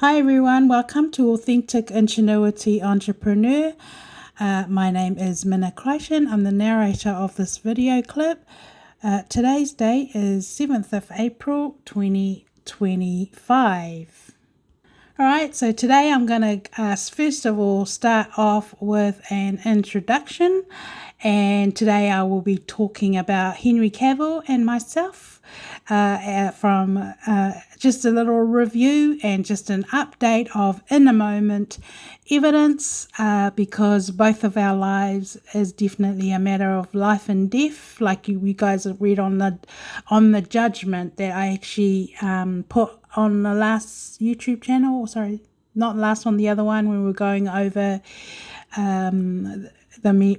Hi everyone, welcome to Authentic Ingenuity Entrepreneur. My name is Minna Crichton. I'm the narrator of this video clip. Today's date is 7th of April 2025. Alright, so today I'm going to first of all start off with an introduction, and today I will be talking about Henry Cavill and myself from just a little review and just an update of in the moment evidence, because both of our lives is definitely a matter of life and death, like you guys have read on the judgment that I actually put on the last YouTube channel, sorry, not last one, the other one, when we were going over the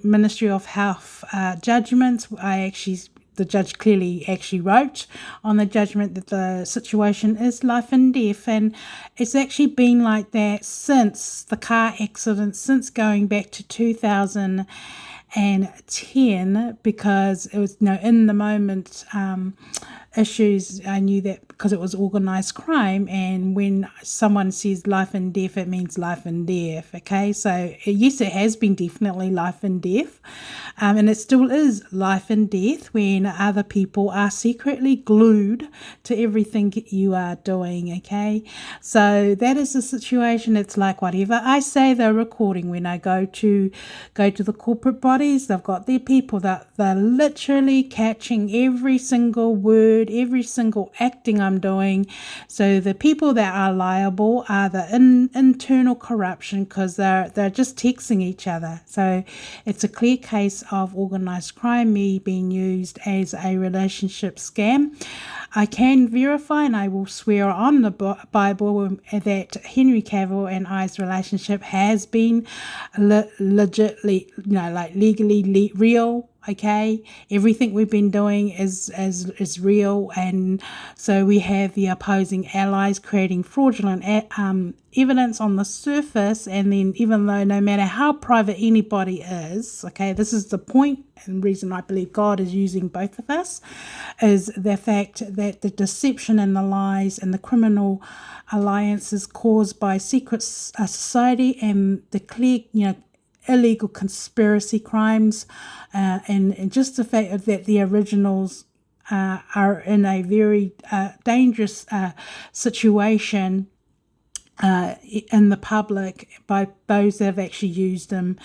Ministry of Health judgments. The judge clearly actually wrote on the judgment that the situation is life and death, and it's actually been like that since the car accident, since going back to 2010, because it was in the moment issues. I knew that because it was organized crime, and when someone says life and death, it means life and death. Okay, so yes, it has been definitely life and death, and it still is life and death when other people are secretly glued to everything you are doing. Okay, so that is the situation. It's like whatever I say, they're recording. When I go to the corporate bodies, they've got their people that they're literally catching every single word, every single acting I'm doing. So the people that are liable are the internal corruption, because they're just texting each other. So it's a clear case of organized crime, me being used as a relationship scam. I can verify, and I will swear on the Bible, that Henry Cavill and I's relationship has been legally, legally real. Okay, everything we've been doing is real, and so we have the opposing allies creating fraudulent evidence on the surface. And then, even though no matter how private anybody is, okay, this is the point and reason I believe God is using both of us, is the fact that the deception and the lies and the criminal alliances caused by secret society and the clear, illegal conspiracy crimes, and just the fact that the originals are in a very dangerous situation in the public by those that have actually used them,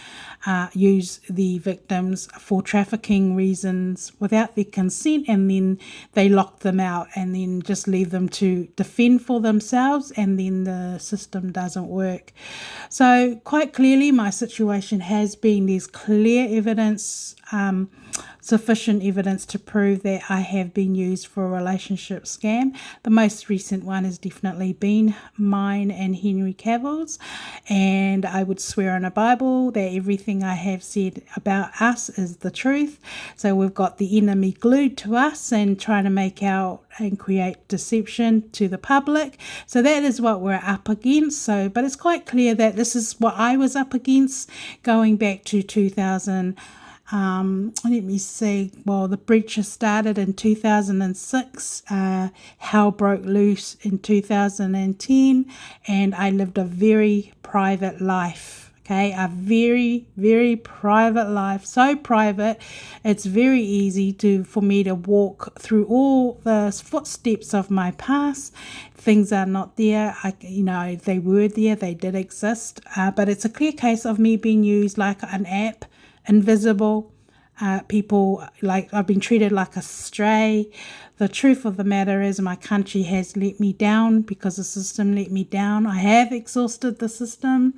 use the victims for trafficking reasons without their consent, and then they lock them out and then just leave them to defend for themselves, and then the system doesn't work. So quite clearly my situation has been, there's clear evidence, sufficient evidence to prove that I have been used for a relationship scam. The most recent one has definitely been mine and Henry Cavill's, and I would swear on a Bible that everything I have said about us is the truth. So we've got the enemy glued to us and trying to make out and create deception to the public. So that is what we're up against. So, but it's quite clear that this is what I was up against going back to 2000. Let me see. Well, the breach started in 2006. Hell broke loose in 2010, and I lived a very private life. Okay, a very, very private life. So private, it's very easy for me to walk through all the footsteps of my past. Things are not there. They were there. They did exist. But it's a clear case of me being used like an app, invisible. People, like, I've been treated like a stray. The truth of the matter is my country has let me down because the system let me down. I have exhausted the system,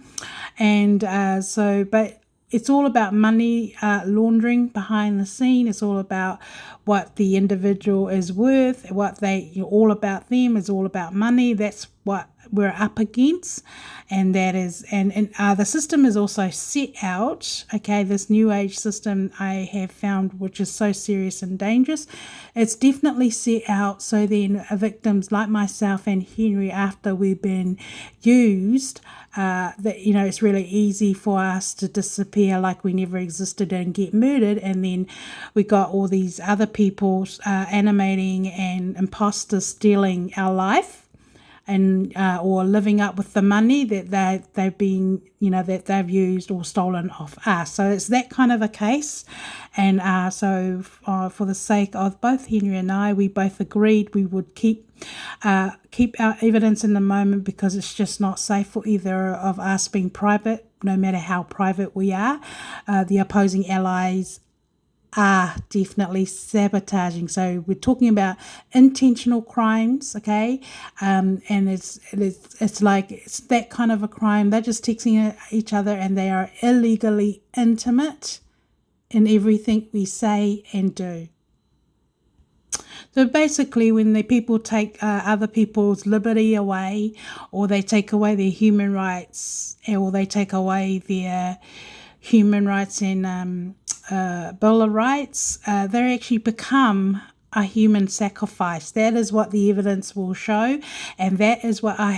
and but it's all about money laundering behind the scene. It's all about what the individual is worth, all about them is all about money. That's what we're up against, and that is, and the system is also set out. Okay, this new age system I have found, which is so serious and dangerous, it's definitely set out so then victims like myself and Henry, after we've been used, that it's really easy for us to disappear like we never existed and get murdered, and then we got all these other people animating and imposters stealing our life. and or living up with the money that they've been, that they've used or stolen off us. So it's that kind of a case. And so for the sake of both Henry and I, we both agreed we would keep our evidence in the moment, because it's just not safe for either of us being private, no matter how private we are. The opposing allies are definitely sabotaging. So we're talking about intentional crimes, okay? And it's that kind of a crime. They're just texting each other, and they are illegally intimate in everything we say and do. So basically, when the people take other people's liberty away, or they take away their human rights, or they take away their human rights and Bill of Rights, they actually become a human sacrifice. That is what the evidence will show, and that is what they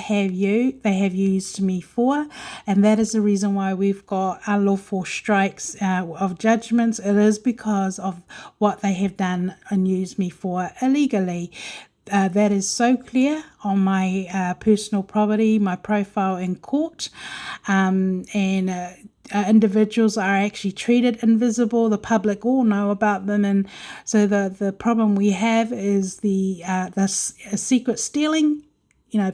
have used me for, and that is the reason why we've got unlawful strikes of judgments. It is because of what they have done and used me for illegally. That is so clear on my personal property, my profile in court, and individuals are actually treated invisible. The public all know about them, and so the problem we have is the secret stealing.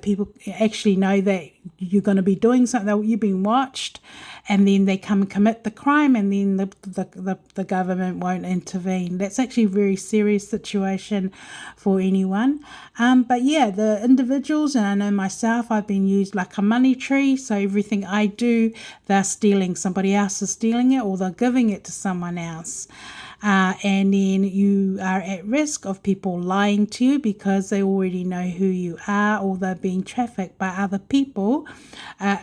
People actually know that you're going to be doing something, you've been watched, and then they come and commit the crime, and then the government won't intervene. That's actually a very serious situation for anyone. But yeah, the individuals, and I know myself, I've been used like a money tree. So everything I do, they're stealing. Somebody else is stealing it, or they're giving it to someone else. And then you are at risk of people lying to you because they already know who you are, or they're being trafficked by other people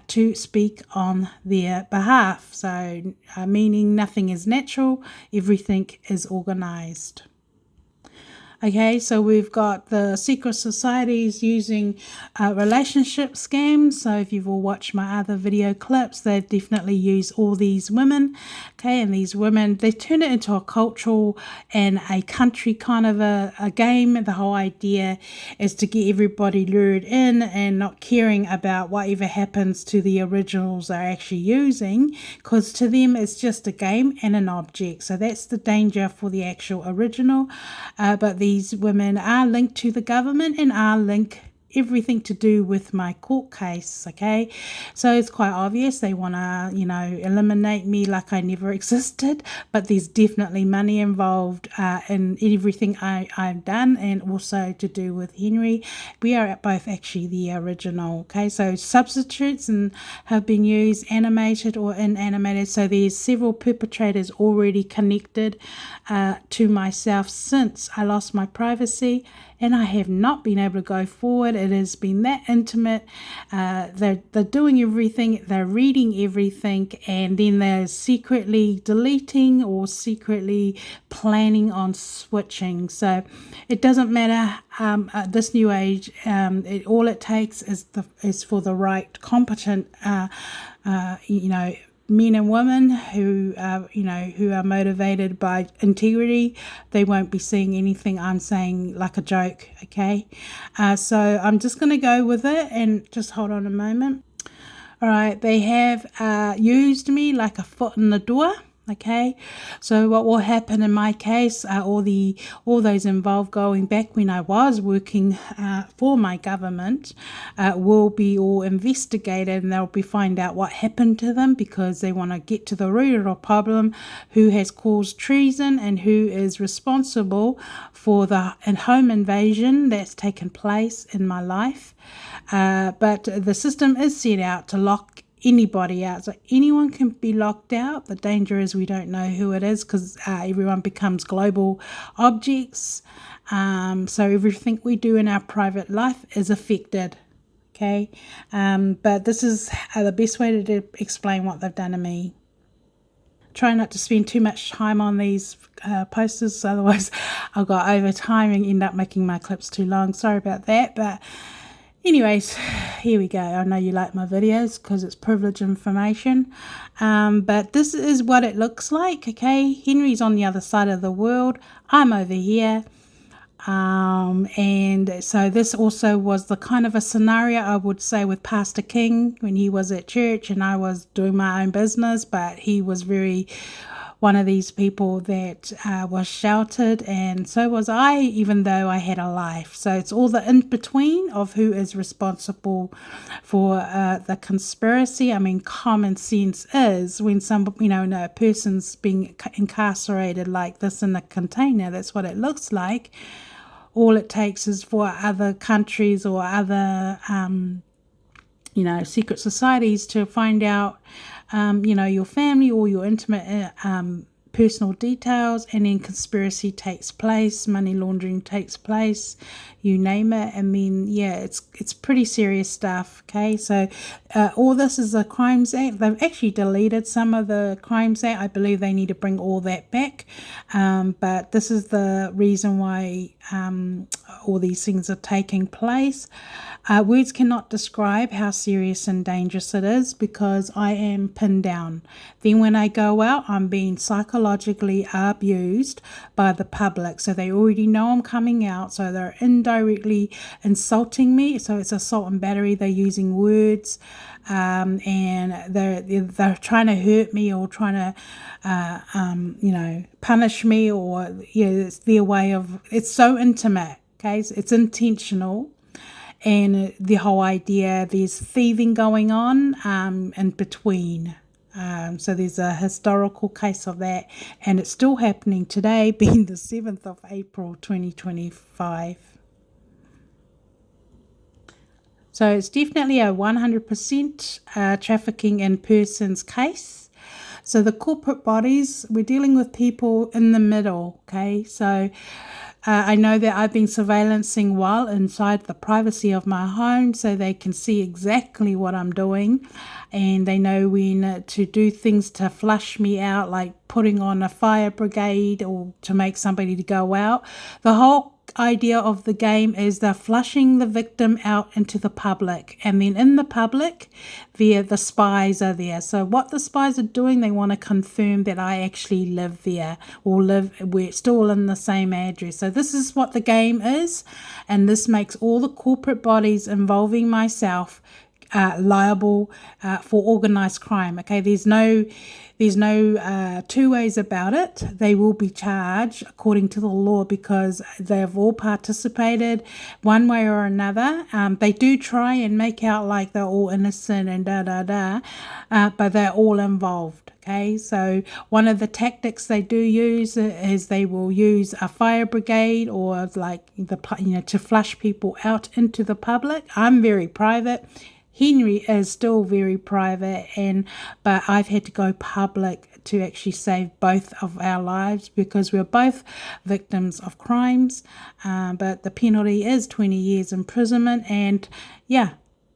to speak on their behalf. So meaning nothing is natural, everything is organized. Okay, so we've got the secret societies using relationship scams. So if you've all watched my other video clips, they've definitely used all these women. Okay, and these women, they turn it into a cultural and a country kind of a game. The whole idea is to get everybody lured in and not caring about whatever happens to the originals they're actually using, because to them it's just a game and an object. So that's the danger for the actual original. But these women are linked to the government and are linked everything to do with my court case. Okay, so it's quite obvious they want to eliminate me like I never existed, but there's definitely money involved in everything I've done, and also to do with Henry. We are both actually the original. Okay, so substitutes and have been used, animated or inanimated. So there's several perpetrators already connected to myself since I lost my privacy, and I have not been able to go forward. It has been that intimate. They're doing everything, they're reading everything, and then they're secretly deleting or secretly planning on switching. So it doesn't matter. At this new age, all it takes is for the right, competent, men and women who are motivated by integrity. They won't be seeing anything I'm saying like a joke. Okay, so I'm just going to go with it, and just hold on a moment. All right, they have used me like a foot in the door. Okay, so what will happen in my case, all those involved going back when I was working for my government will be all investigated, and they'll be find out what happened to them, because they want to get to the root of the problem, who has caused treason and who is responsible for the home invasion that's taken place in my life. But the system is set out to lock anybody out, so anyone can be locked out. The danger is we don't know who it is, because everyone becomes global objects. So everything we do in our private life is affected. Okay, but this is the best way to explain what they've done to me. Try not to spend too much time on these posters, otherwise I'll go over time and end up making my clips too long. Sorry about that, but anyways, here we go. I know you like my videos because it's privileged information, but this is what it looks like. Okay, Henry's on the other side of the world. I'm over here. And so this also was the kind of a scenario, I would say, with Pastor King when he was at church and I was doing my own business, but he was very one of these people that was sheltered, and so was I, even though I had a life. So it's all the in-between of who is responsible for the conspiracy. I mean, common sense is when a person's being incarcerated like this in a container, that's what it looks like. All it takes is for other countries or other secret societies to find out your family or your intimate personal details, and then conspiracy takes place, money laundering takes place, you name it. I mean, it's pretty serious stuff. Okay, so all this is the Crimes Act. They've actually deleted some of the Crimes Act. I believe they need to bring all that back, but this is the reason why all these things are taking place. Words cannot describe how serious and dangerous it is, because I am pinned down. Then when I go out, I'm being psychologically abused by the public. So they already know I'm coming out, so they're indirectly insulting me. So it's assault and battery. They're using words, and they're trying to hurt me or trying to punish me, or it's their way of. It's so intimate. Okay, it's intentional. And the whole idea, there's thieving going on in between. So there's a historical case of that, and it's still happening today, being the 7th of April 2025. So it's definitely a 100% trafficking in persons case. So the corporate bodies, we're dealing with people in the middle, okay? So I know that I've been surveillancing while inside the privacy of my home, so they can see exactly what I'm doing, and they know when to do things to flush me out, like putting on a fire brigade or to make somebody to go out. The whole idea of the game is they're flushing the victim out into the public, and then in the public the spies are there. So what the spies are doing, they want to confirm that I actually live there, or we're still in the same address. So this is what the game is, and this makes all the corporate bodies involving myself liable for organized crime. Okay, there's no two ways about it. They will be charged according to the law, because they have all participated one way or another. They do try and make out like they're all innocent and but they're all involved. Okay, so one of the tactics they do use is they will use a fire brigade, or like to flush people out into the public. I'm very private. Henry is still very private, but I've had to go public to actually save both of our lives, because we're both victims of crimes. But the penalty is 20 years imprisonment, and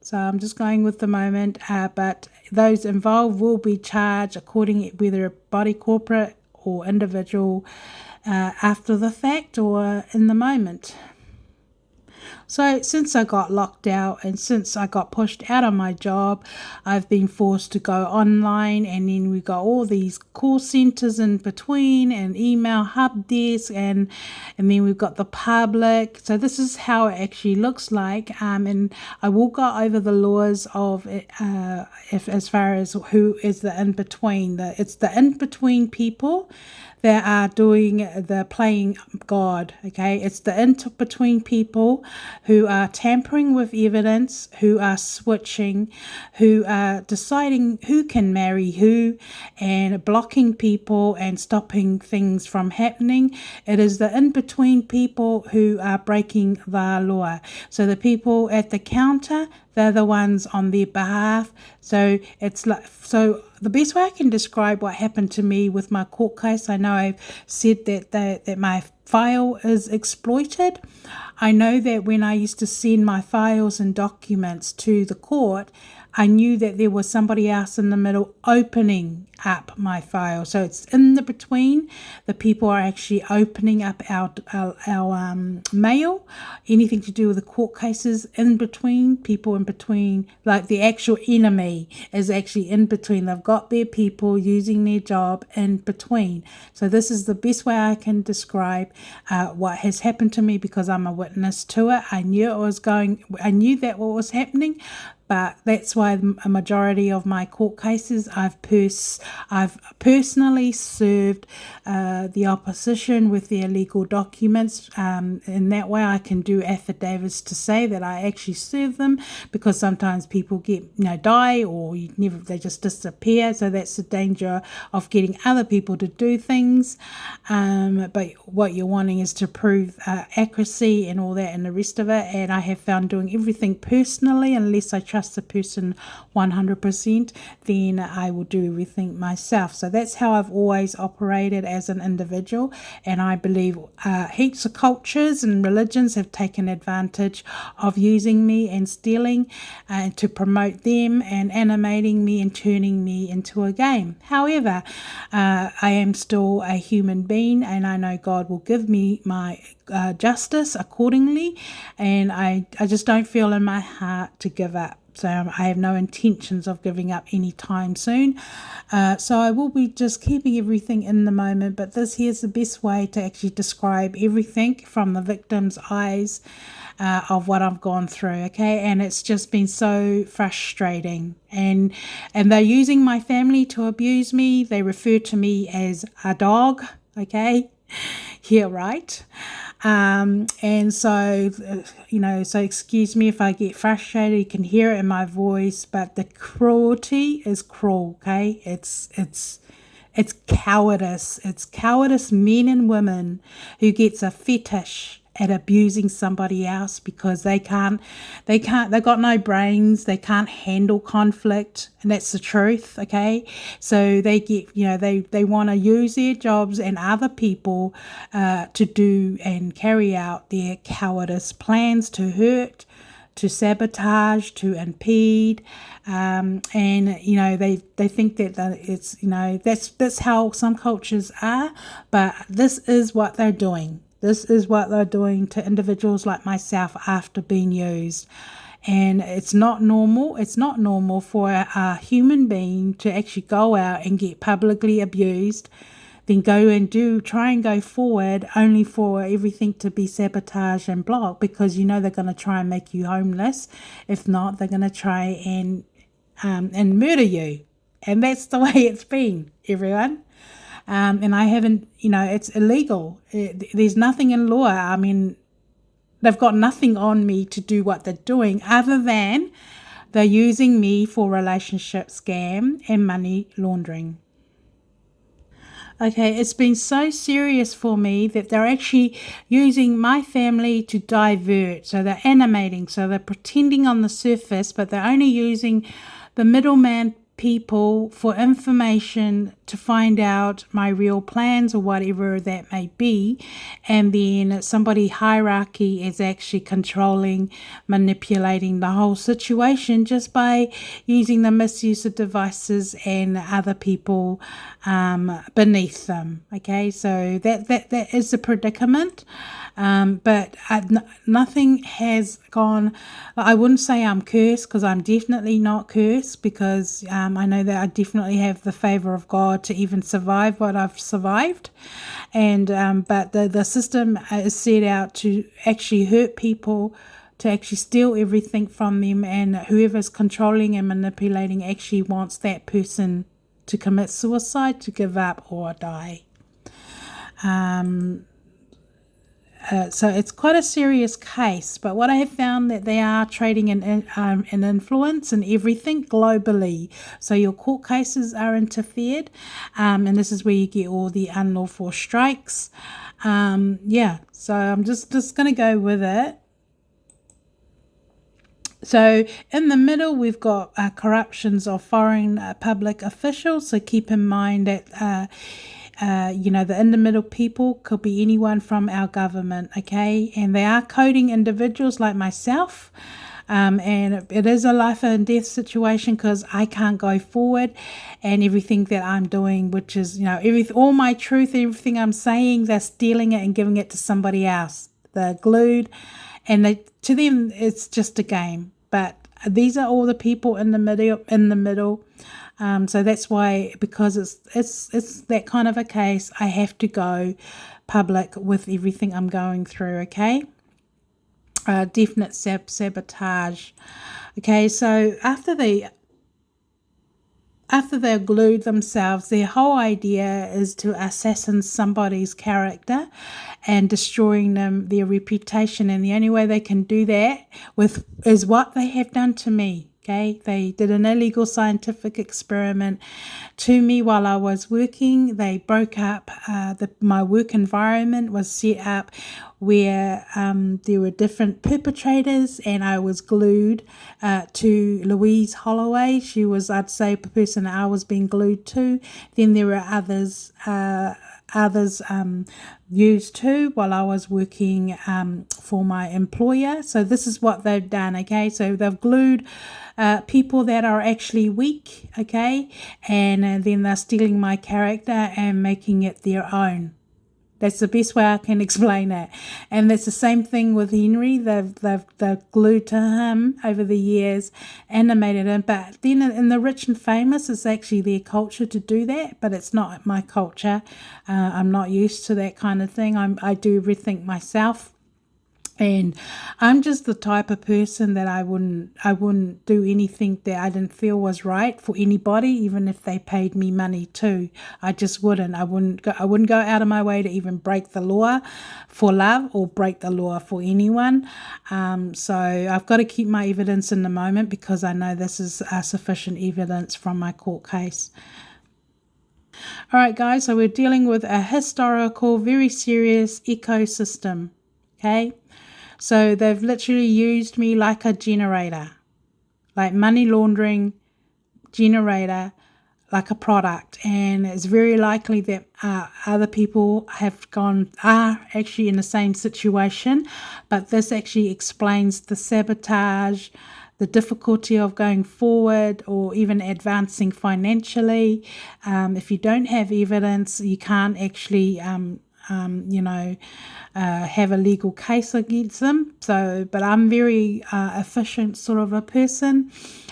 so I'm just going with the moment. But those involved will be charged according, whether a body corporate or individual, after the fact or in the moment. So since I got locked out and since I got pushed out of my job, I've been forced to go online, and then we got all these call centers in between and email hub desk, and then we've got the public. So this is how it actually looks like, and I will go over the laws of as far as who is the in-between. It's the in-between people that are playing God, okay? It's the in-between people who are tampering with evidence, who are switching, who are deciding who can marry who, and blocking people and stopping things from happening. It is the in-between people who are breaking the law. So the people at the counter, they're the ones on their behalf. So it's like, so the best way I can describe what happened to me with my court case, I know I've said that my file is exploited. I know that when I used to send my files and documents to the court, I knew that there was somebody else in the middle opening up my file. So it's in the between. The people are actually opening up our mail, anything to do with the court cases in between, people in between, like the actual enemy is actually in between. They've got their people using their job in between. So this is the best way I can describe what has happened to me, because I'm a witness to it. I knew that what was happening. But that's why a majority of my court cases, I've personally served the opposition with their legal documents. In that way, I can do affidavits to say that I actually serve them, because sometimes people die, or they just disappear. So that's the danger of getting other people to do things. But what you're wanting is to prove accuracy and all that and the rest of it. And I have found doing everything personally, unless I trust the person 100%, then I will do everything myself. So that's how I've always operated as an individual, and I believe heaps of cultures and religions have taken advantage of using me and stealing to promote them and animating me and turning me into a game. However, I am still a human being, and I know God will give me my justice accordingly, and I just don't feel in my heart to give up. So I have no intentions of giving up anytime soon. So I will be just keeping everything in the moment, but this here's the best way to actually describe everything from the victim's eyes of what I've gone through, okay? And it's just been so frustrating. And they're using my family to abuse me. They refer to me as a dog, okay? Yeah, right. And so, so excuse me if I get frustrated. You can hear it in my voice, but the cruelty is cruel, okay? It's cowardice. It's cowardice men and women who gets a fetish at abusing somebody else because they've got no brains, they can't handle conflict, and that's the truth, okay? So they get, they want to use their jobs and other people to do and carry out their cowardice plans to hurt, to sabotage, to impede, and they think that it's that's how some cultures are, but this is what they're doing. This is what they're doing to individuals like myself after being used. And it's not normal. It's not normal for a human being to actually go out and get publicly abused, then try and go forward only for everything to be sabotaged and blocked, because they're going to try and make you homeless. If not, they're going to try and murder you. And that's the way it's been, everyone. And I haven't, it's illegal. There's nothing in law. I mean, they've got nothing on me to do what they're doing other than they're using me for relationship scam and money laundering. Okay, it's been so serious for me that they're actually using my family to divert. So they're animating, so they're pretending on the surface, but they're only using the middleman people for information to find out my real plans or whatever that may be, and then somebody hierarchy is actually controlling, manipulating the whole situation just by using the misuse of devices and other people beneath them. Okay, so that is the predicament. But nothing has gone. I wouldn't say I'm cursed, because I'm definitely not cursed, because I know that I definitely have the favor of God to even survive what I've survived. And but the system is set out to actually hurt people, to actually steal everything from them, and whoever's controlling and manipulating actually wants that person to commit suicide, to give up, or die. So it's quite a serious case, but what I have found that they are trading in influence and everything globally. So your court cases are interfered, and this is where you get all the unlawful strikes. So I'm just going to go with it. So in the middle, we've got corruptions of foreign public officials. So keep in mind that The in the middle people could be anyone from our government, okay? And they are coding individuals like myself. And it is a life and death situation because I can't go forward, and everything that I'm doing, which is, all my truth, everything I'm saying, they're stealing it and giving it to somebody else. They're glued, and to them, it's just a game. But these are all the people in the middle. So that's why, because it's that kind of a case, I have to go public with everything I'm going through, okay? Definite sabotage. Okay, so after they're glued themselves, their whole idea is to assassinate somebody's character and destroying their reputation. And the only way they can do that is what they have done to me. Okay, they did an illegal scientific experiment to me while I was working. They broke up my work environment was set up where there were different perpetrators, and I was glued to Louise Holloway. She was, I'd say, the person I was being glued to. Then there were others used too while I was working for my employer. So this is what they've done, okay? So they've glued people that are actually weak, okay? And then they're stealing my character and making it their own. That's the best way I can explain it. And that's the same thing with Henry. They've glued to him over the years, animated him. But then in the rich and famous, it's actually their culture to do that. But it's not my culture. I'm not used to that kind of thing. I do everything myself. And I'm just the type of person that I wouldn't do anything that I didn't feel was right for anybody, even if they paid me money too. I just wouldn't. I wouldn't go out of my way to even break the law for love or break the law for anyone. So I've got to keep my evidence in the moment because I know this is sufficient evidence from my court case. All right, guys. So we're dealing with a historical, very serious ecosystem. Okay. So they've literally used me like a generator, like money laundering generator, like a product. And it's very likely that other people are actually in the same situation. But this actually explains the sabotage, the difficulty of going forward or even advancing financially. If you don't have evidence, you can't actually have a legal case against them. So, but I'm very efficient sort of a person.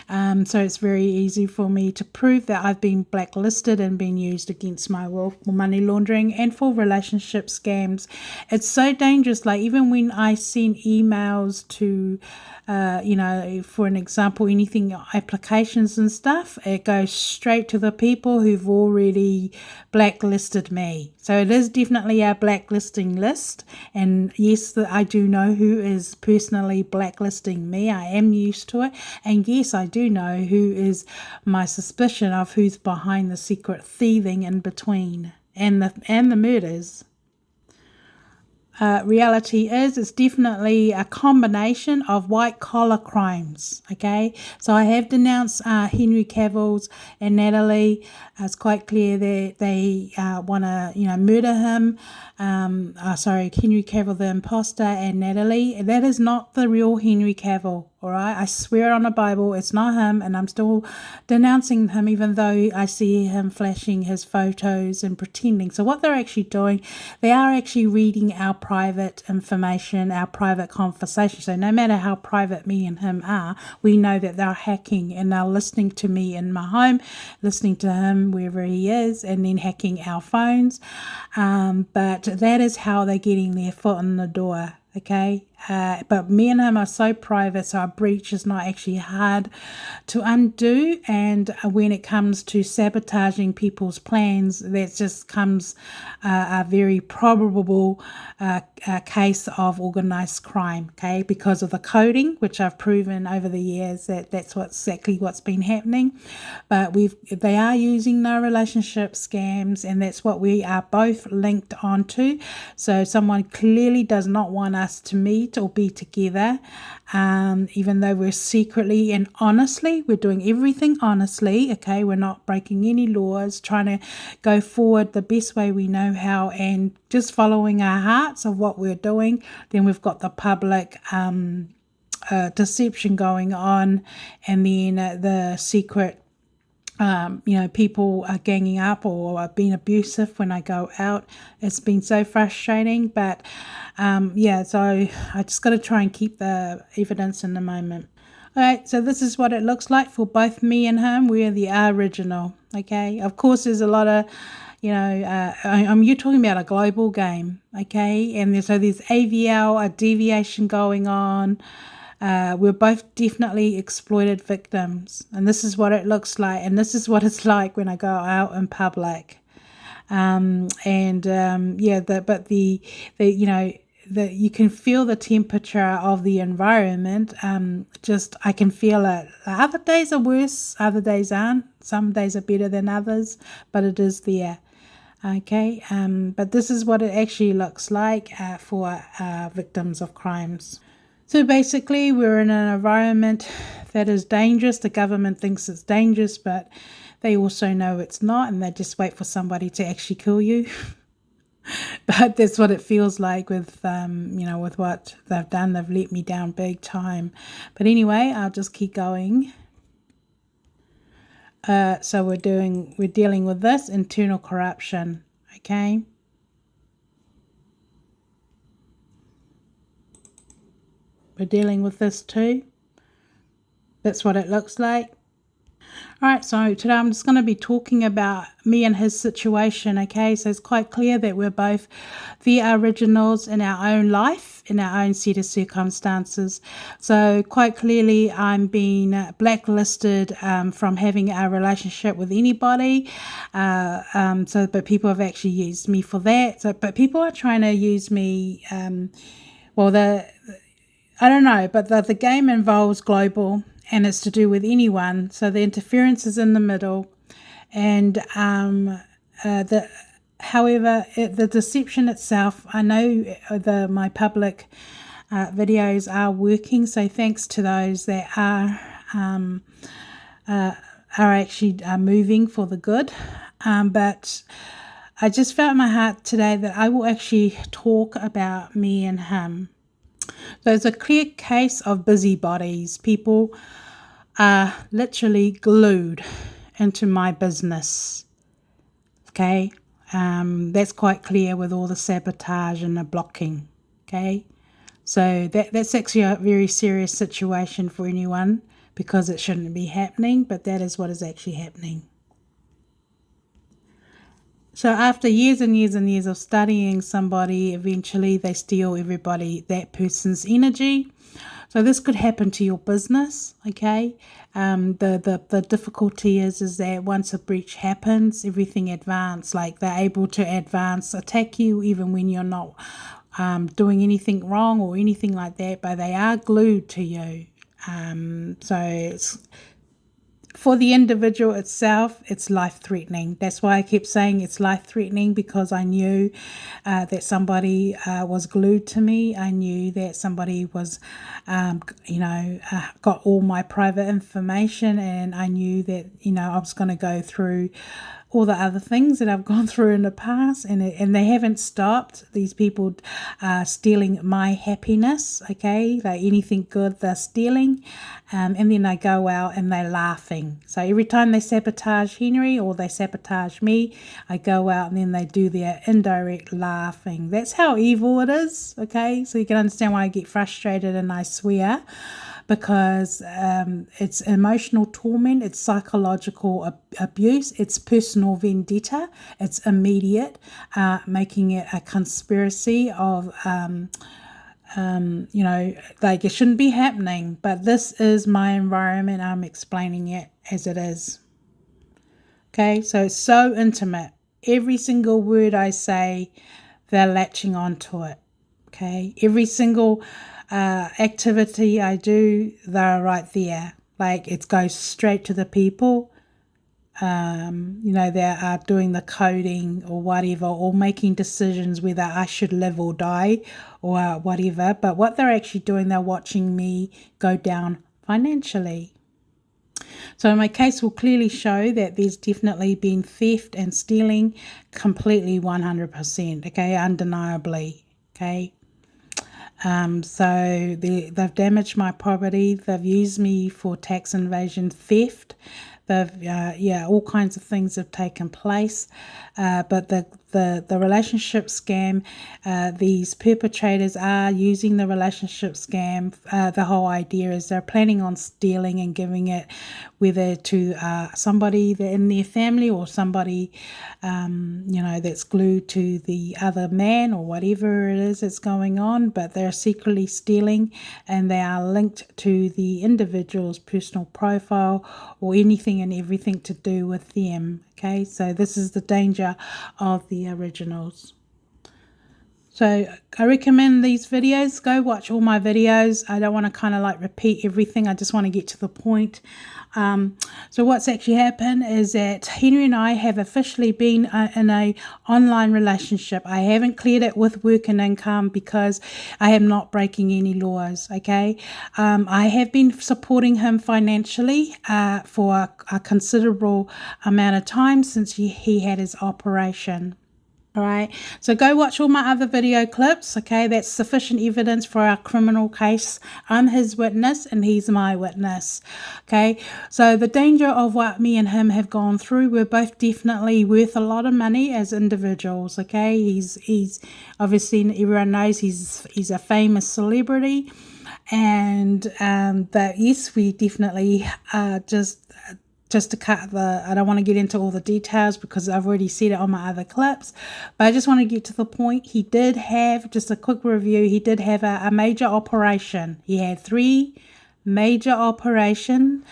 So it's very easy for me to prove that I've been blacklisted and been used against my will for money laundering and for relationship scams. It's so dangerous. Like even when I send emails to, for an example, anything, applications and stuff, it goes straight to the people who've already blacklisted me. So it is definitely a blacklisting list. And yes, I do know who is personally blacklisting me. I am used to it. And yes, I do know who is my suspicion of who's behind the secret thieving in between and the murders. Reality is it's definitely a combination of white-collar crimes, okay? So I have denounced Henry Cavill's and Natalie. It's quite clear that they want to, murder him. Henry Cavill, the imposter, and Natalie. That is not the real Henry Cavill, all right? I swear on the Bible, it's not him, and I'm still denouncing him even though I see him flashing his photos and pretending. So what they're actually doing, they are actually reading our private information, our private conversation. So no matter how private me and him are, we know that they're hacking and they're listening to me in my home, listening to him wherever he is, and then hacking our phones. But that is how they're getting their foot in the door, okay? But me and him are so private, so a breach is not actually hard to undo. And when it comes to sabotaging people's plans, that just comes a very probable case of organized crime, okay? Because of the coding, which I've proven over the years that's exactly what's been happening. But they are using no relationship scams, and that's what we are both linked onto. So someone clearly does not want us to meet meet or be together, even though we're secretly and honestly, we're doing everything honestly, okay? We're not breaking any laws, trying to go forward the best way we know how and just following our hearts of what we're doing. Then we've got the public deception going on, and then the secret people are ganging up or are being abusive when I go out. It's been so frustrating, but so I just got to try and keep the evidence in the moment. All right, so this is what it looks like for both me and him. We're the original, okay? Of course, there's a lot of, you're talking about a global game, okay? And there's AVL, a deviation going on. We're both definitely exploited victims, and this is what it looks like, and this is what it's like when I go out in public. You can feel the temperature of the environment. I can feel it. Other days are worse, other days aren't. Some days are better than others, but it is there. Okay, but this is what it actually looks like for victims of crimes. So basically, we're in an environment that is dangerous. The government thinks it's dangerous, but they also know it's not, and they just wait for somebody to actually kill you. But that's what it feels like with, with what they've done. They've let me down big time. But anyway, I'll just keep going. So we're dealing with this internal corruption, okay? We're dealing with this too. That's what it looks like. All right, so today I'm just going to be talking about me and his situation, okay? So it's quite clear that we're both the originals in our own life, in our own set of circumstances. So quite clearly I'm being blacklisted from having a relationship with anybody. But people have actually used me for that. But people are trying to use me, I don't know, but the game involves global, and it's to do with anyone. So the interference is in the middle, and the deception itself, I know my public videos are working. So thanks to those that are actually moving for the good. But I just felt in my heart today that I will actually talk about me and him. So it's a clear case of busybodies. People are literally glued into my business. Okay, that's quite clear with all the sabotage and the blocking. Okay, so that's actually a very serious situation for anyone, because it shouldn't be happening, but that is what is actually happening. So after years and years and years of studying somebody, eventually they steal that person's energy. So this could happen to your business, okay? The difficulty is that once a breach happens, everything advances. Like they're able to attack you even when you're not doing anything wrong or anything like that, but they are glued to you. So it's... For the individual itself, it's life-threatening. That's why I kept saying it's life-threatening, because I knew that somebody was glued to me. I knew that somebody was, got all my private information, and I knew that, I was going to go through all the other things that I've gone through in the past, and they haven't stopped. These people are stealing my happiness, okay? Like anything good, they're stealing, and then they go out and they're laughing. So every time they sabotage Henry or they sabotage me, I go out and then they do their indirect laughing. That's how evil it is, okay? So you can understand why I get frustrated and I swear, because it's emotional torment, it's psychological abuse, it's personal vendetta, it's immediate, making it a conspiracy of, like it shouldn't be happening, but this is my environment. I'm explaining it as it is. Okay, so it's so intimate. Every single word I say, they're latching onto it. Okay, every single activity I do, they're right there. Like it goes straight to the people. they are doing the coding or whatever, or making decisions whether I should live or die or whatever. But what they're actually doing, they're watching me go down financially. So my case will clearly show that there's definitely been theft and stealing, completely 100%, okay, undeniably, okay. So they've damaged my property, they've used me for tax invasion, theft, they've, all kinds of things have taken place, but the relationship scam, these perpetrators are using the relationship scam. The whole idea is they're planning on stealing and giving it whether to somebody in their family or somebody, that's glued to the other man or whatever it is that's going on, but they're secretly stealing and they are linked to the individual's personal profile or anything and everything to do with them. Okay, so this is the danger of the originals. So I recommend these videos. Go watch all my videos. I don't want to kind of like repeat everything. I just want to get to the point. So what's actually happened is that Henry and I have officially been in a online relationship. I haven't cleared it with work and income because I am not breaking any laws, okay? I have been supporting him financially for a considerable amount of time since he had his operation. All right, so go watch all my other video clips, okay? That's sufficient evidence for our criminal case. I'm his witness and he's my witness, okay? So the danger of what me and him have gone through, we're both definitely worth a lot of money as individuals, okay? He's obviously, everyone knows he's a famous celebrity, and that yes, we definitely just to cut I don't want to get into all the details because I've already said it on my other clips, but I just want to get to the point. He did have, just a quick review, he did have a major operation. He had 3 major operation,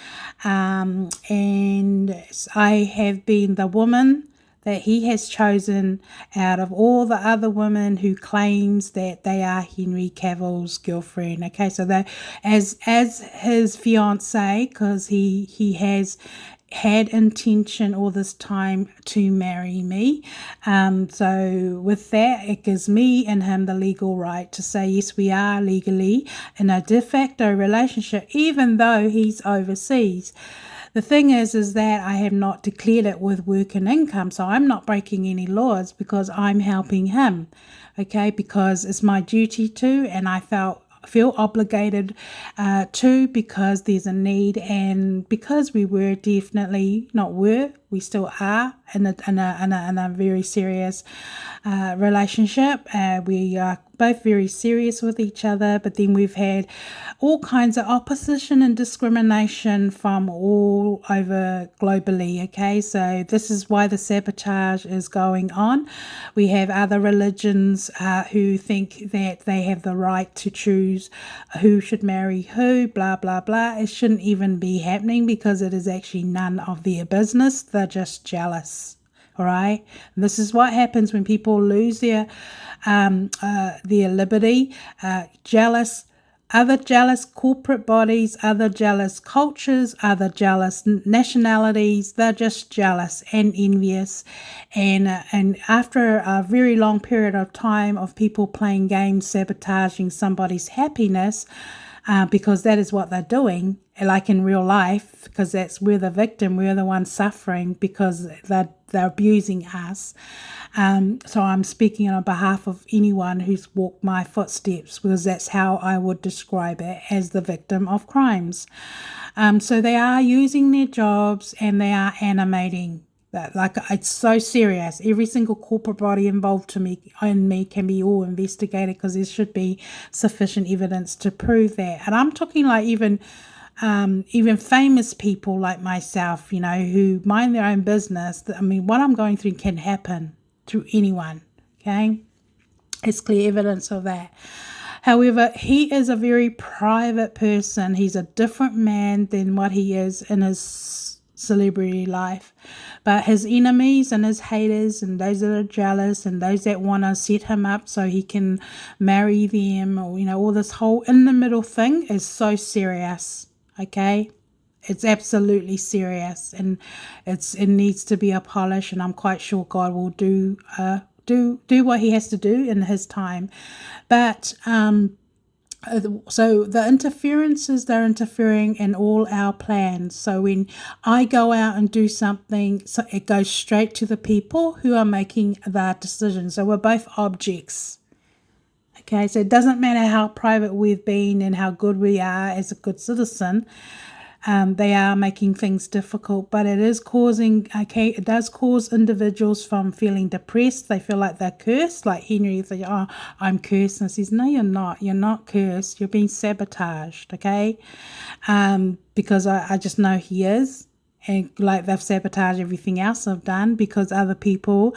and I have been the woman that he has chosen out of all the other women who claims that they are Henry Cavill's girlfriend. Okay, so that as his fiance, because he has had intention all this time to marry me. So with that, it gives me and him the legal right to say, yes, we are legally in a de facto relationship, even though he's overseas. The thing is that I have not declared it with work and income, so I'm not breaking any laws because I'm helping him, okay, because it's my duty to, and I feel obligated to, because there's a need, and because we were definitely, we still are in a very serious relationship. We are both very serious with each other, but then we've had all kinds of opposition and discrimination from all over globally, okay? So this is why the sabotage is going on. We have other religions who think that they have the right to choose who should marry who, blah, blah, blah. It shouldn't even be happening because it is actually none of their business. They're just jealous. All right. And this is what happens when people lose their liberty. Other jealous corporate bodies, other jealous cultures, other jealous nationalities. They're just jealous and envious. And after a very long period of time of people playing games, sabotaging somebody's happiness, because that is what they're doing, like in real life, because we're the victim, we're the ones suffering because they're abusing us. So I'm speaking on behalf of anyone who's walked my footsteps, because that's how I would describe it, as the victim of crimes. So they are using their jobs and they are animating. Like, it's so serious. Every single corporate body involved in me can be all investigated, because there should be sufficient evidence to prove that. And I'm talking like even famous people like myself, who mind their own business. I mean, what I'm going through can happen to anyone, okay? It's clear evidence of that. However, he is a very private person. He's a different man than what he is in his celebrity life. But his enemies and his haters and those that are jealous and those that want to set him up so he can marry them, or all this whole in the middle thing is so serious, okay? It's absolutely serious, and it needs to be abolished. And I'm quite sure God will do what He has to do in His time. But so the interferences, they're interfering in all our plans. So when I go out and do something, so it goes straight to the people who are making that decision. So we're both objects. Okay, so it doesn't matter how private we've been and how good we are as a good citizen. They are making things difficult, but it is causing, it does cause individuals from feeling depressed. They feel like they're cursed, like Henry says, oh, I'm cursed. And says, no, you're not. You're not cursed. You're being sabotaged, okay? Because I just know he is. And like they've sabotaged everything else I've done because other people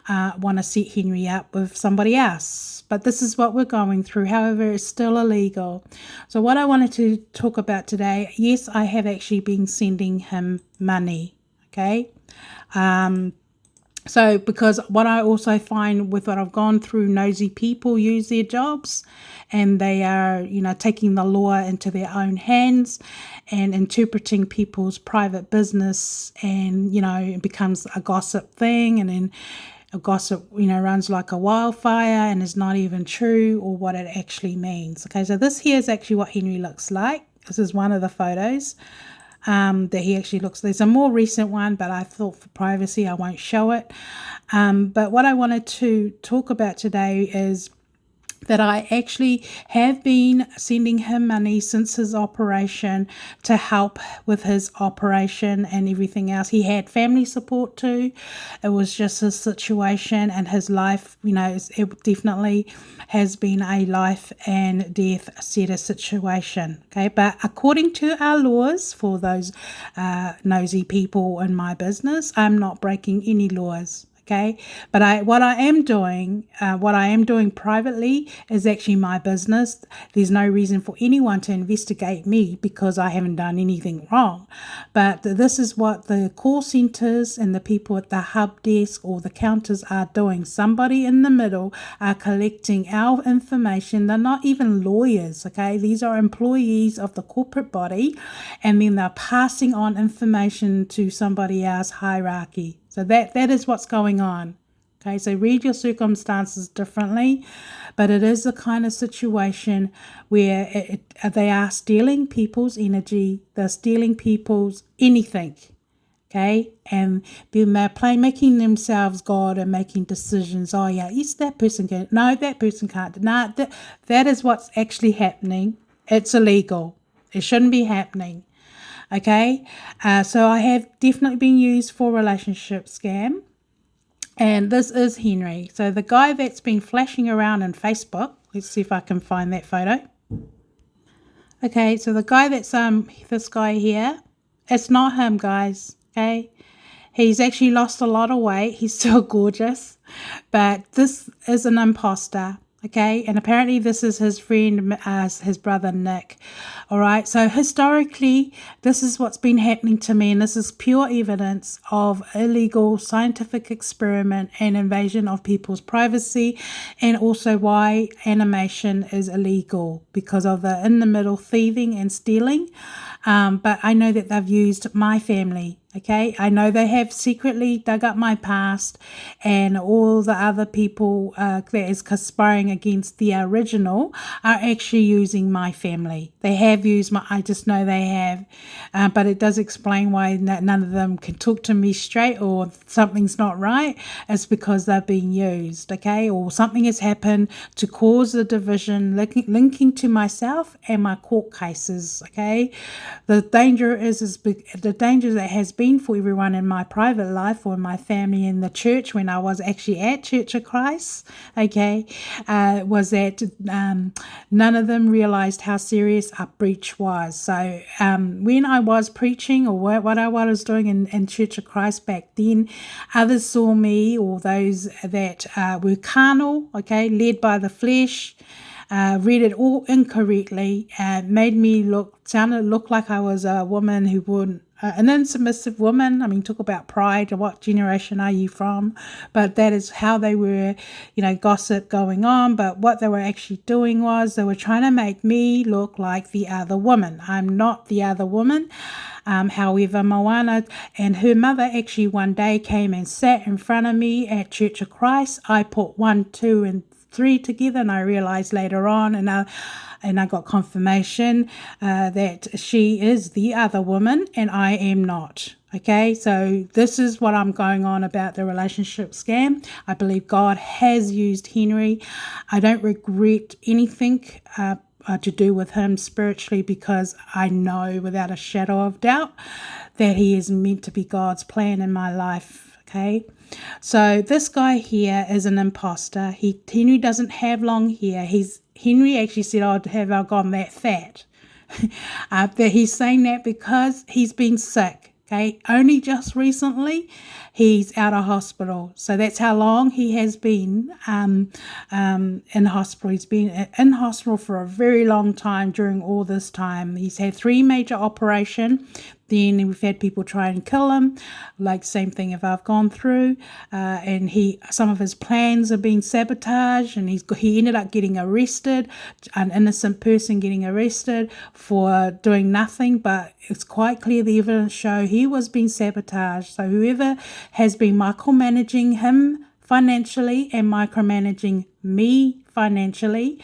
want to set Henry up with somebody else. But this is what we're going through. However, it's still illegal. So what I wanted to talk about today, yes, I have actually been sending him money, okay? So because what I also find with what I've gone through, nosy people use their jobs and they are, taking the law into their own hands and interpreting people's private business, and, it becomes a gossip thing, and then a gossip, runs like a wildfire and is not even true or what it actually means. Okay, so this here is actually what Henry looks like. This is one of the photos. That he actually looks. There's a more recent one, but I thought for privacy I won't show it. But what I wanted to talk about today is that I actually have been sending him money since his operation to help with his operation and everything else. He had family support too. It was just his situation and his life, it definitely has been a life and death set of situation. Okay, but according to our laws, for those nosy people in my business, I'm not breaking any laws. Okay, but what I am doing privately is actually my business. There's no reason for anyone to investigate me because I haven't done anything wrong. But this is what the call centers and the people at the hub desk or the counters are doing. Somebody in the middle are collecting our information. They're not even lawyers, okay? These are employees of the corporate body, and then they're passing on information to somebody else hierarchy. So that is what's going on. Okay, so read your circumstances differently, but it is the kind of situation where they are stealing people's energy, they're stealing people's anything, okay, and they're making themselves God and making decisions. Oh yeah, yes, that person can. No, that person can't. No, that is what's actually happening. It's illegal. It shouldn't be happening. Okay, so I have definitely been used for relationship scam. And this is Henry. So the guy that's been flashing around on Facebook, let's see if I can find that photo. Okay, so the guy that's this guy here, it's not him, guys. Okay, he's actually lost a lot of weight. He's still gorgeous, but this is an imposter. Okay, and apparently this is his friend, his brother Nick. All right, so historically, this is what's been happening to me, and this is pure evidence of illegal scientific experiment and invasion of people's privacy, and also why animation is illegal because of the in-the-middle thieving and stealing. But I know that they've used my family. Okay, I know they have secretly dug up my past, and all the other people that is conspiring against the original are actually using my family. They have used I just know they have, but it does explain why none of them can talk to me straight, or something's not right. It's because they're being used, okay, or something has happened to cause the division linking to myself and my court cases, okay. The danger is the danger that has been for everyone in my private life or in my family in the church when I was actually at Church of Christ, okay, was that none of them realized how serious a breach was. So when I was preaching, or what I was doing in Church of Christ back then, others saw me, or those that were carnal, okay, led by the flesh, read it all incorrectly, and made me look like I was a woman who an insubmissive woman. I mean, talk about pride. What generation are you from? But that is how they were, gossip going on. But what they were actually doing was they were trying to make me look like the other woman. I'm not the other woman. However, Moana and her mother actually one day came and sat in front of me at Church of Christ. I put 1, 2, and 3 together, and I realized later on, and I got confirmation that she is the other woman and I am not. Okay, so this is what I'm going on about the relationship scam. I believe God has used Henry. I don't regret anything to do with him spiritually, because I know without a shadow of doubt that he is meant to be God's plan in my life. Okay, so this guy here is an imposter. Henry doesn't have long hair. Henry actually said, "Oh, have I gone that fat?" That he's saying that because he's been sick. Okay, only just recently he's out of hospital. So that's how long he has been in hospital. He's been in hospital for a very long time during all this time. He's had 3 major operations. Then we've had people try and kill him, like same thing if I've gone through, and some of his plans have been sabotaged, and he ended up getting arrested, an innocent person getting arrested for doing nothing, but it's quite clear the evidence show he was being sabotaged. So whoever has been micromanaging him financially and micromanaging me financially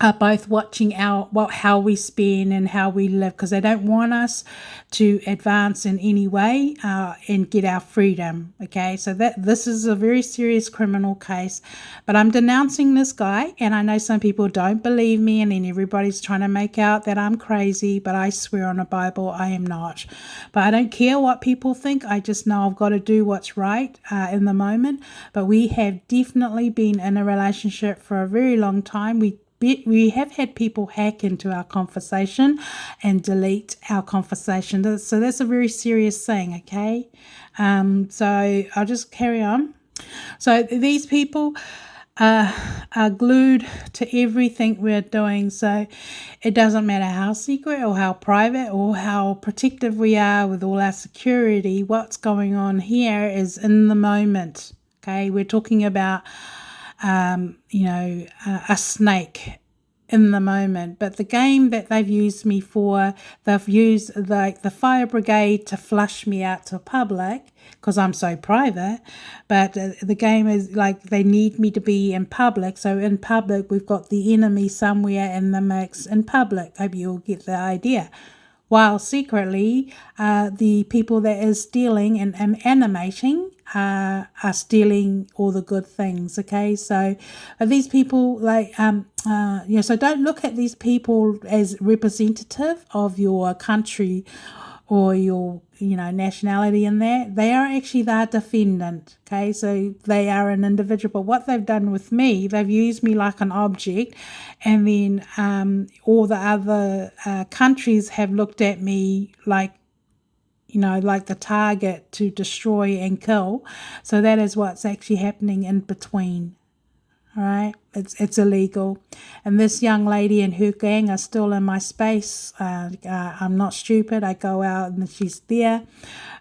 are both watching how we spend and how we live, because they don't want us to advance in any way and get our freedom. Okay, so this is a very serious criminal case, but I'm denouncing this guy, and I know some people don't believe me, and then everybody's trying to make out that I'm crazy, but I swear on the Bible I am not. But I don't care what people think. I just know I've got to do what's right in the moment. But we have definitely been in a relationship for a very long time. We have had people hack into our conversation and delete our conversation. So that's a very serious thing, okay? So I'll just carry on. So these people are glued to everything we're doing. So it doesn't matter how secret or how private or how protective we are with all our security. What's going on here is in the moment, okay? We're talking about a snake in the moment. But the game that they've used me for, they've used like the fire brigade to flush me out to public because I'm so private. But the game is like they need me to be in public. So in public, we've got the enemy somewhere in the mix in public. Hope you'll get the idea. While secretly, the people that is stealing and animating are stealing all the good things. Okay, so these people so don't look at these people as representative of your country or your nationality in that. They are actually the defendant. Okay, so they are an individual. But what they've done with me, they've used me like an object, and then all the other countries have looked at me like the target to destroy and kill. So that is what's actually happening in between. All right, it's illegal, and this young lady and her gang are still in my space. I'm not stupid. I go out and she's there,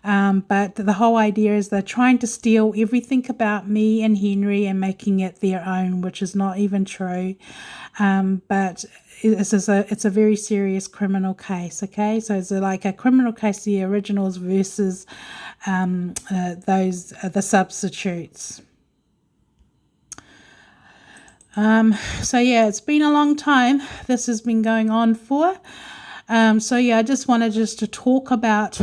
but the whole idea is they're trying to steal everything about me and Henry and making it their own, which is not even true. But it's a very serious criminal case. Okay, so it's like a criminal case, the originals versus the substitutes. So yeah, it's been a long time this has been going on for. So yeah, I just wanted to talk about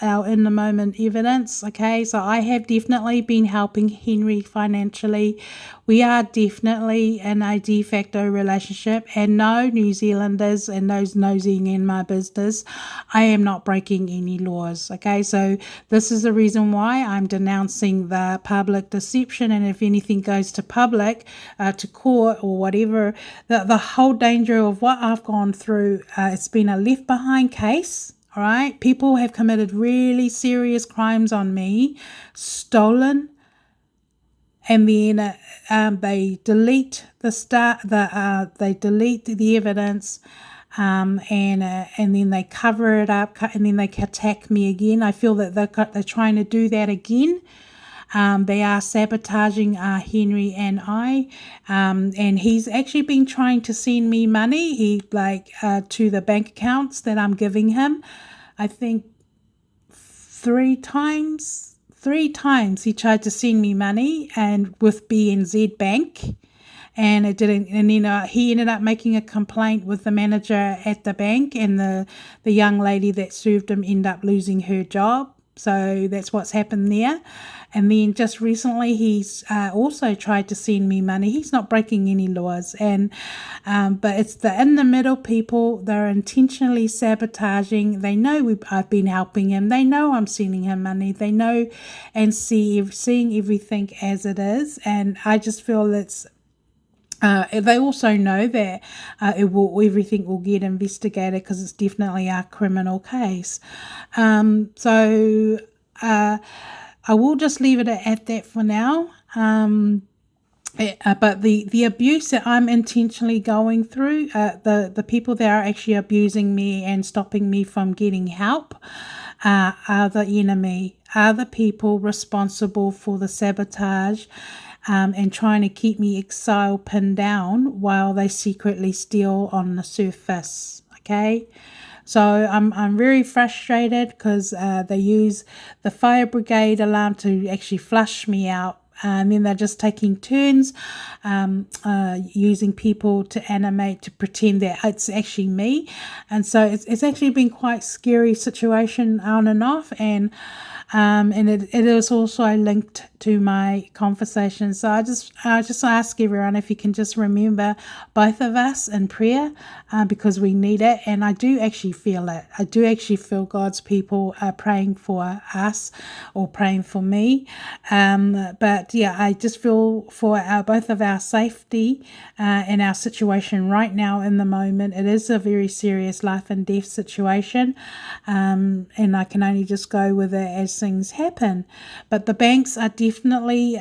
our in the moment evidence. Okay, so I have definitely been helping Henry financially. We are definitely in a de facto relationship, and no, New Zealanders and those nosing in my business, I am not breaking any laws. Okay, so this is the reason why I'm denouncing the public deception, and if anything goes to public, to court or whatever, the whole danger of what I've gone through, it's been a left behind case. All right, people have committed really serious crimes on me, stolen, and then they delete the evidence, and then they cover it up, and then they attack me again. I feel that they're trying to do that again. They are sabotaging Henry and I, and he's actually been trying to send me money. To the bank accounts that I'm giving him. I think three times he tried to send me money, and with BNZ Bank, and it didn't. And then he ended up making a complaint with the manager at the bank, and the young lady that served him ended up losing her job. So that's what's happened there. And then just recently, he's also tried to send me money. He's not breaking any laws, but it's the in the middle people. They're intentionally sabotaging. They know I've been helping him. They know I'm sending him money. They know and seeing everything as it is. And I just feel it's. They also know that everything will get investigated because it's definitely a criminal case. So I will just leave it at that for now. But the abuse that I'm intentionally going through, the people that are actually abusing me and stopping me from getting help, are the enemy, are the people responsible for the sabotage, and trying to keep me exiled, pinned down, while they secretly steal on the surface. Okay. So I'm very frustrated because they use the fire brigade alarm to actually flush me out. And then they're just taking turns using people to animate, to pretend that it's actually me. And so it's actually been quite scary situation on and off. And it is also linked to my conversation. So I just ask everyone if you can just remember both of us in prayer, because we need it. And I do actually feel it. I do actually feel God's people are praying for us or praying for me. But yeah, I just feel for both of our safety and our situation right now in the moment. It is a very serious life and death situation, and I can only just go with it as things happen. But the banks are definitely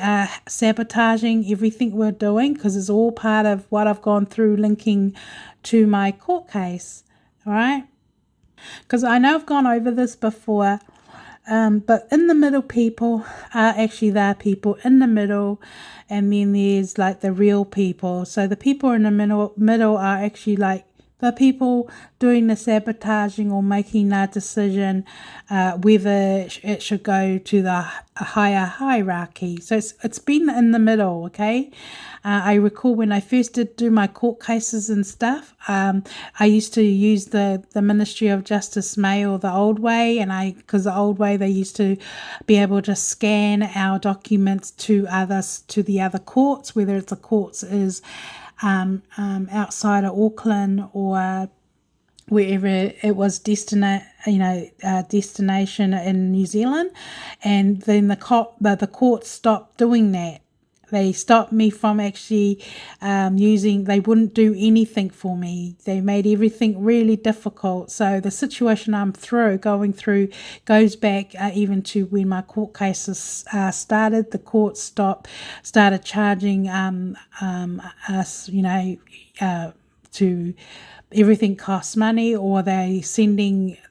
sabotaging everything we're doing, because it's all part of what I've gone through linking to my court case. All right, because I know I've gone over this before. But in the middle people are actually there people in the middle, and then there's like the real people. So the people in the middle are actually like the people doing the sabotaging or making that decision whether it should go to the higher hierarchy. So it's been in the middle, okay? I recall when I first did do my court cases and stuff, I used to use the Ministry of Justice mail the old way, and because the old way they used to be able to scan our documents to the other courts, whether it's the courts is outside of Auckland or wherever it was destination in New Zealand. And then the court stopped doing that. They stopped me from actually they wouldn't do anything for me. They made everything really difficult. So the situation I'm going through goes back even to when my court cases started. The court started charging us, to everything costs money, or they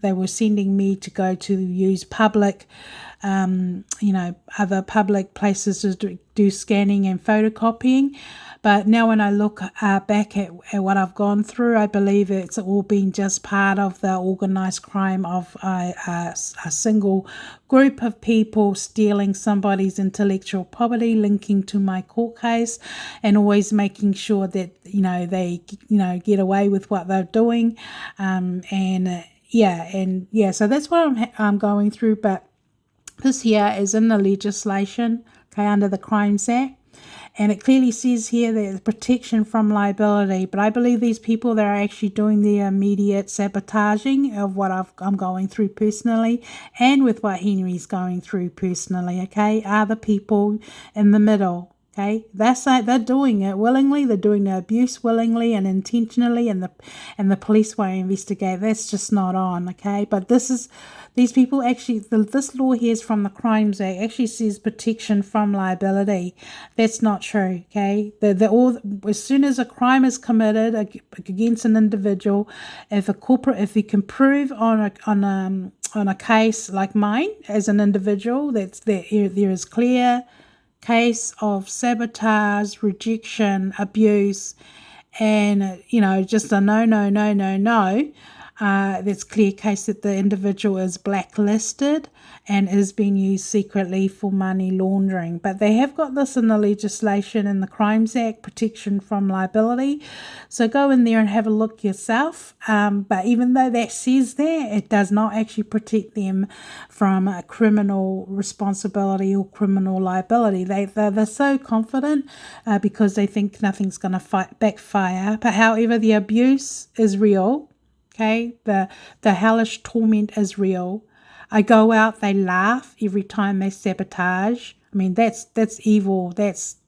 were sending me to go to use public other public places to do scanning and photocopying. But now when I look back at what I've gone through, I believe it's all been just part of the organised crime of a single group of people stealing somebody's intellectual property, linking to my court case, and always making sure that they get away with what they're doing. So that's what I'm going through. But this here is in the legislation, okay, under the Crimes Act. And it clearly says here that protection from liability. But I believe these people that are actually doing the immediate sabotaging of what I'm going through personally, and with what Henry's going through personally, okay, are the people in the middle. Okay, they're doing it willingly. They're doing the abuse willingly and intentionally, and the police won't investigate. That's just not on. Okay, but these people actually. This law here is from the Crimes Act. Actually says protection from liability. That's not true. Okay, as soon as a crime is committed against an individual, if you can prove on a case like mine as an individual, there is clear case of sabotage, rejection, abuse, and just a no, that's clear case that the individual is blacklisted and is being used secretly for money laundering. But they have got this in the legislation in the Crimes Act, protection from liability. So go in there and have a look yourself. But even though that says that, it does not actually protect them from a criminal responsibility or criminal liability. They're so confident because they think nothing's going to backfire. But however, the abuse is real. Okay, the hellish torment is real. I go out, they laugh every time they sabotage. I mean, that's evil. That's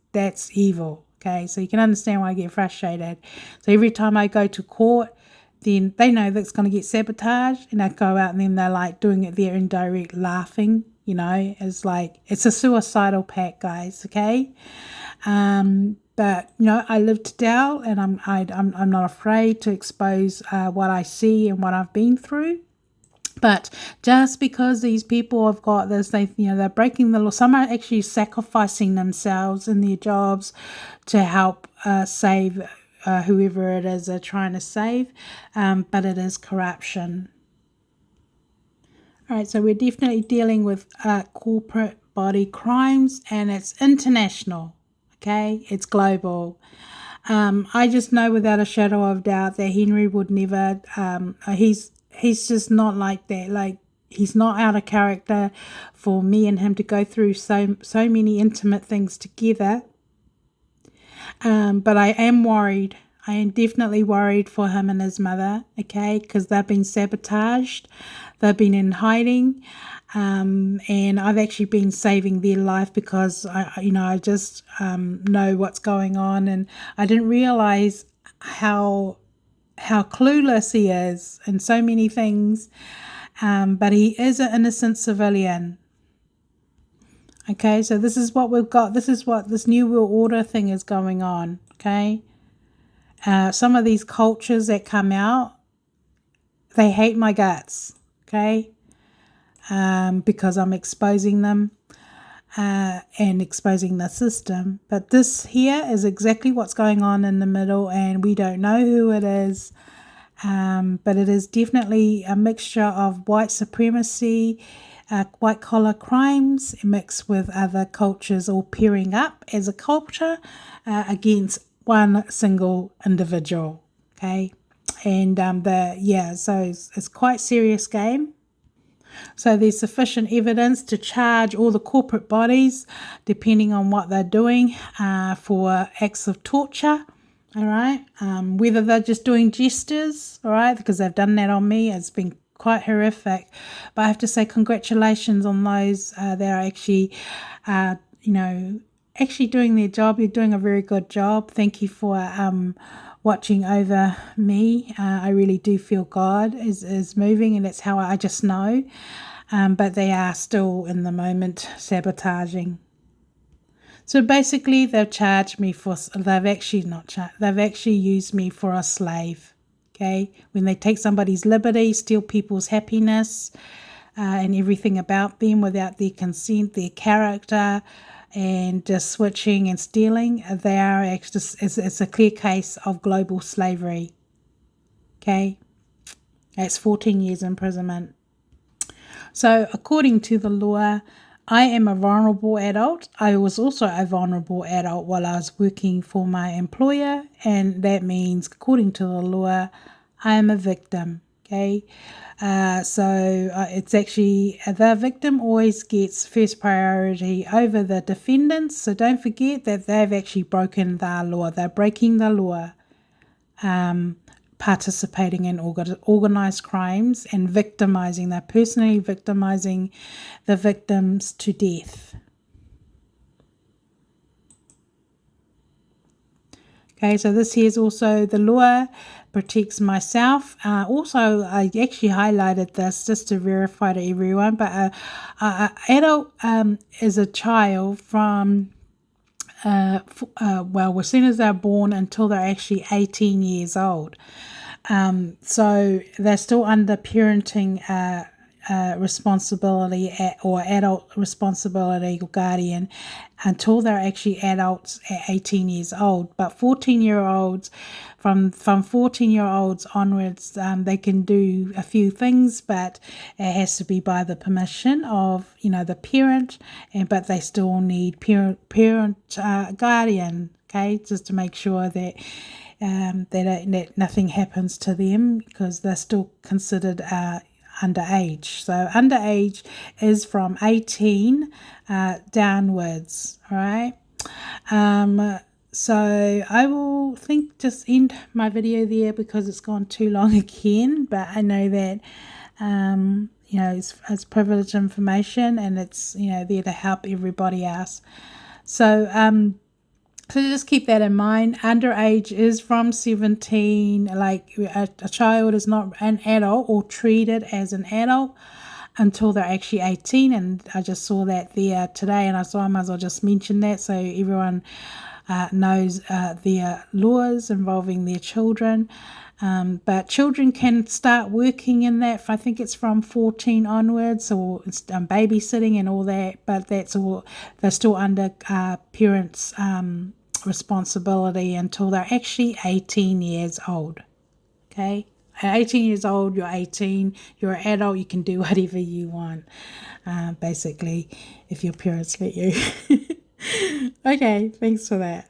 evil. Okay, so you can understand why I get frustrated. So every time I go to court, then they know that's going to get sabotaged, and I go out and then they're like doing it there indirect laughing. It's like it's a suicidal pact, guys. Okay. But I live to tell, and I'm not afraid to expose what I see and what I've been through. But just because these people have got this, they're breaking the law. Some are actually sacrificing themselves in their jobs to help save whoever it is they're trying to save. But it is corruption. All right, so we're definitely dealing with corporate body crimes, and it's international. Okay, it's global. I just know without a shadow of doubt that Henry would never. He's just not like that. Like, he's not out of character for me and him to go through so many intimate things together. But I am worried. I am definitely worried for him and his mother. Okay, because they've been sabotaged. They've been in hiding. And I've actually been saving their life because I just know what's going on, and I didn't realize how clueless he is in so many things. But he is an innocent civilian. Okay, so this is what we've got. This is what this New World Order thing is going on. Okay, some of these cultures that come out, they hate my guts. Okay. Because I'm exposing them and exposing the system. But this here is exactly what's going on in the middle, and we don't know who it is. But it is definitely a mixture of white supremacy, white collar crimes mixed with other cultures all pairing up as a culture against one single individual. Okay, and so it's quite serious game. So there's sufficient evidence to charge all the corporate bodies, depending on what they're doing, for acts of torture. All right, whether they're just doing gestures, all right, because they've done that on me. It's been quite horrific. But I have to say congratulations on those that are actually, actually doing their job. You're doing a very good job. Thank you for watching over me. I really do feel God is moving, and that's how I just know. But they are still in the moment sabotaging. So basically, they've charged me for. They've actually used me for a slave. Okay, when they take somebody's liberty, steal people's happiness, and everything about them without their consent, their character, and just switching and stealing, they are actually, it's a clear case of global slavery. Okay, that's 14 years imprisonment. So according to the law, I am a vulnerable adult. I was also a vulnerable adult while I was working for my employer, and that means, according to the law, I am a victim. Okay, it's actually the victim always gets first priority over the defendants. So don't forget that they've actually broken the law. They're breaking the law, participating in organized crimes and victimizing. They're personally victimizing the victims to death. Okay, so this here is also the law protects myself. Also, I actually highlighted this just to verify to everyone, but adult is a child from, well, as soon as they're born until they're actually 18 years old. So they're still under parenting responsibility or adult responsibility or guardian until they're actually adults at 18 years old. But 14-year-olds, from 14-year-olds onwards, they can do a few things, but it has to be by the permission of the parent, but they still need parent guardian. Okay, just to make sure that that nothing happens to them, because they're still considered underage. So underage is from 18 downwards. All right. So I will just end my video there because it's gone too long again. But I know that it's privileged information, and it's there to help everybody else. So so just keep that in mind. Underage is from 17. Like a child is not an adult or treated as an adult until they're actually 18. And I just saw that there today, and I thought I might as well just mention that so everyone knows their laws involving their children. But children can start working in that. I think it's from 14 onwards, or it's babysitting and all that. But that's all. They're still under parents' responsibility until they're actually 18 years old. Okay, at 18 years old, you're 18. You're an adult. You can do whatever you want. Basically, if your parents let you. Okay, thanks for that.